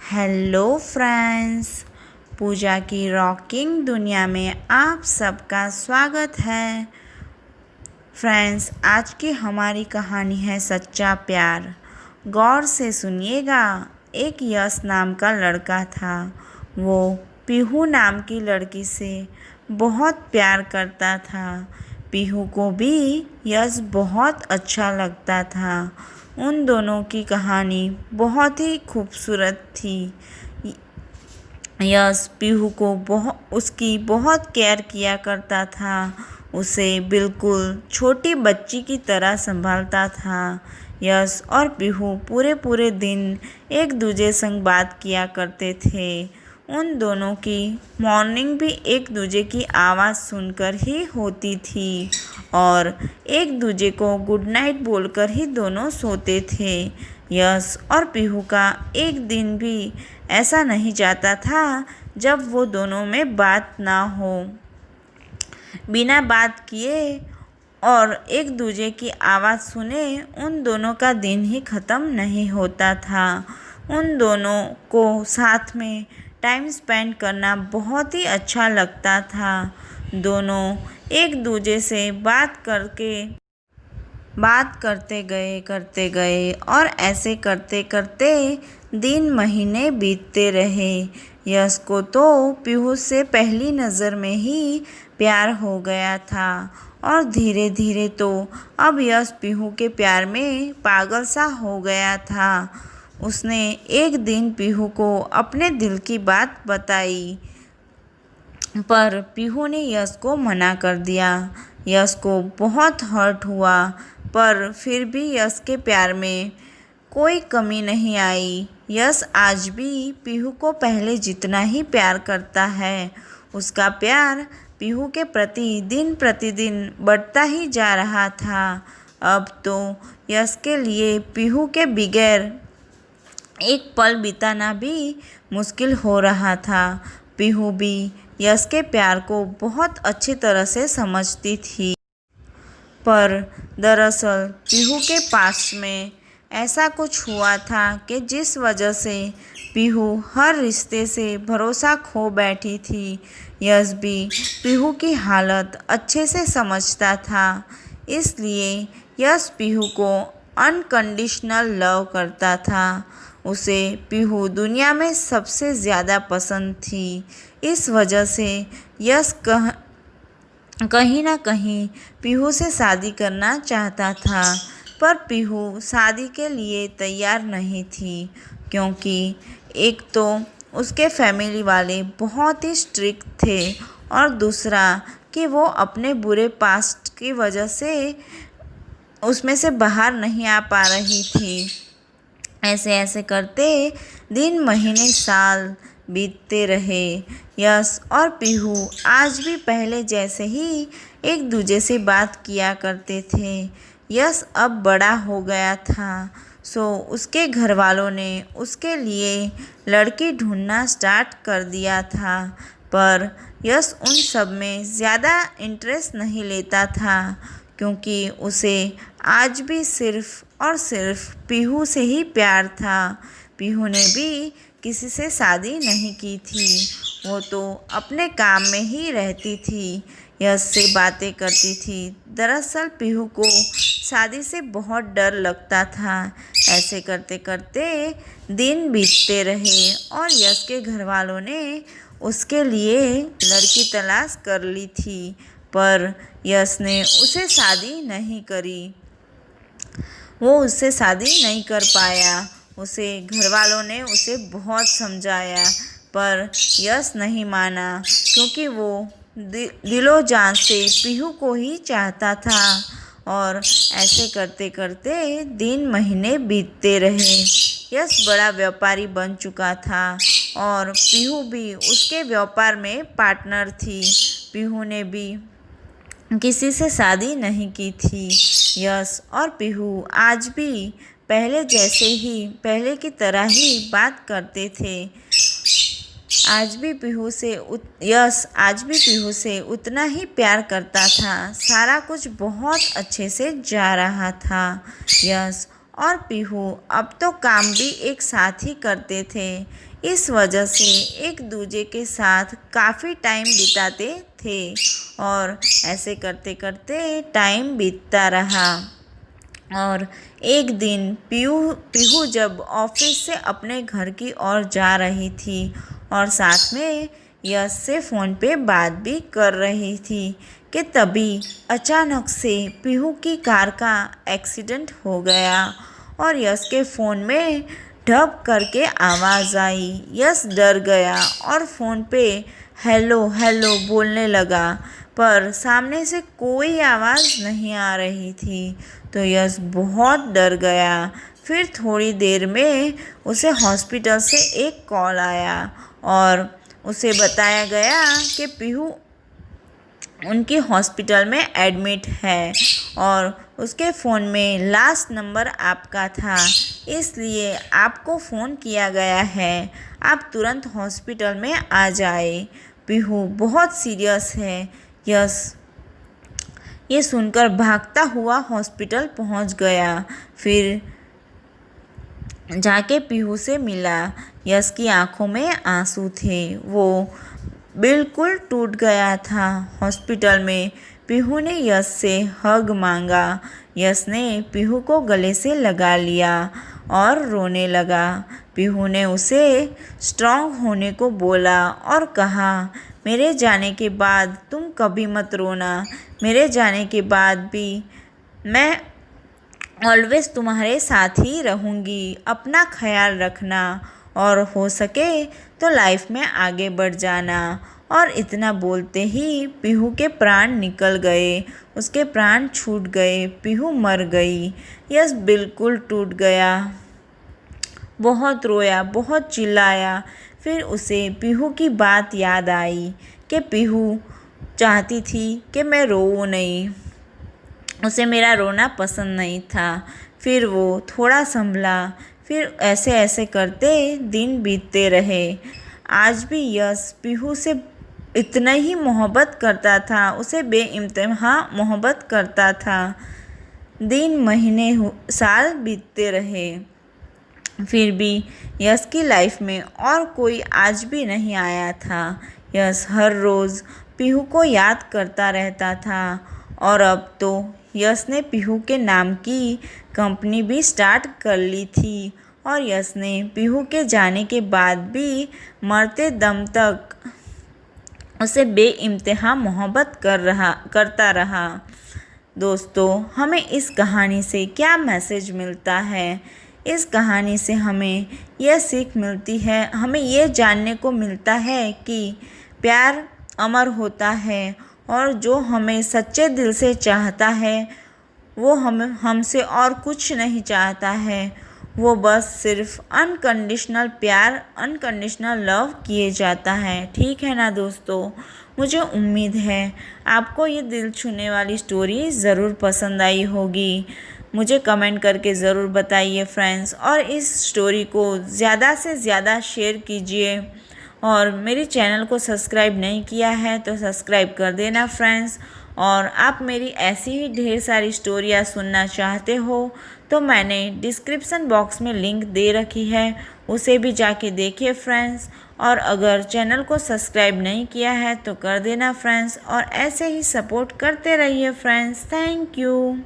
Hello friends, पूजा की rocking दुनिया में आप सबका स्वागत है। फ्रेंड्स, आज की हमारी कहानी है सच्चा प्यार। गौर से सुनिएगा। एक यश नाम का लड़का था। वो पीहू नाम की लड़की से बहुत प्यार करता था। पीहू को भी यश बहुत अच्छा लगता था। उन दोनों की कहानी बहुत ही खूबसूरत थी। यश पीहू को उसकी बहुत केयर किया करता था। उसे बिल्कुल छोटी बच्ची की तरह संभालता था। यश और पीहू पूरे पूरे दिन एक दूजे संग बात किया करते थे। उन दोनों की मॉर्निंग भी एक दूजे की आवाज़ सुनकर ही होती थी और एक दूजे को गुड नाइट बोलकर ही दोनों सोते थे। यश और पीहू का एक दिन भी ऐसा नहीं जाता था जब वो दोनों में बात ना हो। बिना बात किए और एक दूजे की आवाज़ सुने उन दोनों का दिन ही ख़त्म नहीं होता था। उन दोनों को साथ में टाइम स्पेंड करना बहुत ही अच्छा लगता था। दोनों एक दूजे से बात करते गए और ऐसे करते करते दिन महीने बीतते रहे। यश को तो पीहू से पहली नज़र में ही प्यार हो गया था और धीरे धीरे तो अब यश पीहू के प्यार में पागल सा हो गया था। उसने एक दिन पीहू को अपने दिल की बात बताई, पर पीहू ने यश को मना कर दिया। यश को बहुत हर्ट हुआ, पर फिर भी यश के प्यार में कोई कमी नहीं आई। यश आज भी पीहू को पहले जितना ही प्यार करता है। उसका प्यार पीहू के प्रति दिन प्रतिदिन बढ़ता ही जा रहा था। अब तो यश के लिए पीहू के बगैर एक पल बिताना भी मुश्किल हो रहा था। पीहू भी यश के प्यार को बहुत अच्छी तरह से समझती थी, पर दरअसल पीहू के पास में ऐसा कुछ हुआ था कि जिस वजह से पीहू हर रिश्ते से भरोसा खो बैठी थी। यश भी पीहू की हालत अच्छे से समझता था, इसलिए यश पीहू को अनकंडीशनल लव करता था। उसे पीहू दुनिया में सबसे ज़्यादा पसंद थी। इस वजह से यश कहीं ना कहीं पीहू से शादी करना चाहता था, पर पीहू शादी के लिए तैयार नहीं थी, क्योंकि एक तो उसके फैमिली वाले बहुत ही स्ट्रिक्ट थे और दूसरा कि वो अपने बुरे पास्ट की वजह से उसमें से बाहर नहीं आ पा रही थी। ऐसे ऐसे करते दिन महीने साल बीतते रहे। यश और पीहू आज भी पहले जैसे ही एक दूजे से बात किया करते थे। यश अब बड़ा हो गया था, सो उसके घर वालों ने उसके लिए लड़की ढूंढना स्टार्ट कर दिया था, पर यश उन सब में ज़्यादा इंटरेस्ट नहीं लेता था, क्योंकि उसे आज भी सिर्फ़ और सिर्फ पीहू से ही प्यार था। पीहू ने भी किसी से शादी नहीं की थी, वो तो अपने काम में ही रहती थी, यश से बातें करती थी। दरअसल पीहू को शादी से बहुत डर लगता था। ऐसे करते करते दिन बीतते रहे और यश के घर वालों ने उसके लिए लड़की तलाश कर ली थी, पर यश ने उसे शादी नहीं करी। वो उससे शादी नहीं कर पाया। उसे घर वालों ने उसे बहुत समझाया, पर यश नहीं माना, क्योंकि वो दिलो जान से पीहू को ही चाहता था। और ऐसे करते करते दिन महीने बीतते रहे। यश बड़ा व्यापारी बन चुका था और पीहू भी उसके व्यापार में पार्टनर थी। पीहू ने भी किसी से शादी नहीं की थी। यश और पीहू आज भी पहले की तरह ही बात करते थे। यश आज भी पीहू से उतना ही प्यार करता था। सारा कुछ बहुत अच्छे से जा रहा था। यश और पीहू अब तो काम भी एक साथ ही करते थे। इस वजह से एक दूजे के साथ काफ़ी टाइम बिताते थे और ऐसे करते करते टाइम बीतता रहा। और एक दिन पीहू जब ऑफिस से अपने घर की ओर जा रही थी और साथ में यश से फ़ोन पे बात भी कर रही थी कि तभी अचानक से पीहू की कार का एक्सीडेंट हो गया और यश के फ़ोन में ढप करके आवाज़ आई। यश डर गया और फ़ोन पे हेलो हेलो बोलने लगा, पर सामने से कोई आवाज़ नहीं आ रही थी तो यश बहुत डर गया। फिर थोड़ी देर में उसे हॉस्पिटल से एक कॉल आया और उसे बताया गया कि पीहू उनकी हॉस्पिटल में एडमिट है और उसके फ़ोन में लास्ट नंबर आपका था, इसलिए आपको फ़ोन किया गया है। आप तुरंत हॉस्पिटल में आ जाए, पीहू बहुत सीरियस है। यस ये सुनकर भागता हुआ हॉस्पिटल पहुंच गया। फिर जाके पीहू से मिला। यश की आंखों में आंसू थे, वो बिल्कुल टूट गया था। हॉस्पिटल में पीहू ने यश से हग मांगा। यश ने पीहू को गले से लगा लिया और रोने लगा। पीहू ने उसे स्ट्रांग होने को बोला और कहा, मेरे जाने के बाद तुम कभी मत रोना। मेरे जाने के बाद भी मैं ऑलवेज तुम्हारे साथ ही रहूँगी। अपना ख्याल रखना और हो सके तो लाइफ में आगे बढ़ जाना। और इतना बोलते ही पीहू के प्राण निकल गए, उसके प्राण छूट गए, पीहू मर गई। यश बिल्कुल टूट गया, बहुत रोया, बहुत चिल्लाया। फिर उसे पीहू की बात याद आई कि पीहू चाहती थी कि मैं रोऊं नहीं, उसे मेरा रोना पसंद नहीं था। फिर वो थोड़ा संभला। फिर ऐसे ऐसे करते दिन बीतते रहे। आज भी यश पीहू से इतना ही मोहब्बत करता था, उसे बेइंतहा मोहब्बत करता था। दिन महीने साल बीतते रहे, फिर भी यश की लाइफ में और कोई आज भी नहीं आया था। यश हर रोज़ पीहू को याद करता रहता था और अब तो यश ने पीहू के नाम की कंपनी भी स्टार्ट कर ली थी और यश ने पीहू के जाने के बाद भी मरते दम तक उसे बेइंतहा मोहब्बत करता रहा। दोस्तों, हमें इस कहानी से क्या मैसेज मिलता है? इस कहानी से हमें यह सीख मिलती है, हमें यह जानने को मिलता है कि प्यार अमर होता है और जो हमें सच्चे दिल से चाहता है वो हमसे और कुछ नहीं चाहता है, वो बस सिर्फ अनकंडीशनल प्यार, अनकंडीशनल लव किए जाता है। ठीक है ना दोस्तों? मुझे उम्मीद है आपको ये दिल छूने वाली स्टोरी ज़रूर पसंद आई होगी। मुझे कमेंट करके ज़रूर बताइए फ्रेंड्स, और इस स्टोरी को ज़्यादा से ज़्यादा शेयर कीजिए। और मेरे चैनल को सब्सक्राइब नहीं किया है तो सब्सक्राइब कर देना फ्रेंड्स। और आप मेरी ऐसी ही ढेर सारी स्टोरियाँ सुनना चाहते हो तो मैंने डिस्क्रिप्शन बॉक्स में लिंक दे रखी है, उसे भी जाके देखिए फ्रेंड्स। और अगर चैनल को सब्सक्राइब नहीं किया है तो कर देना फ्रेंड्स, और ऐसे ही सपोर्ट करते रहिए फ्रेंड्स। Thank you.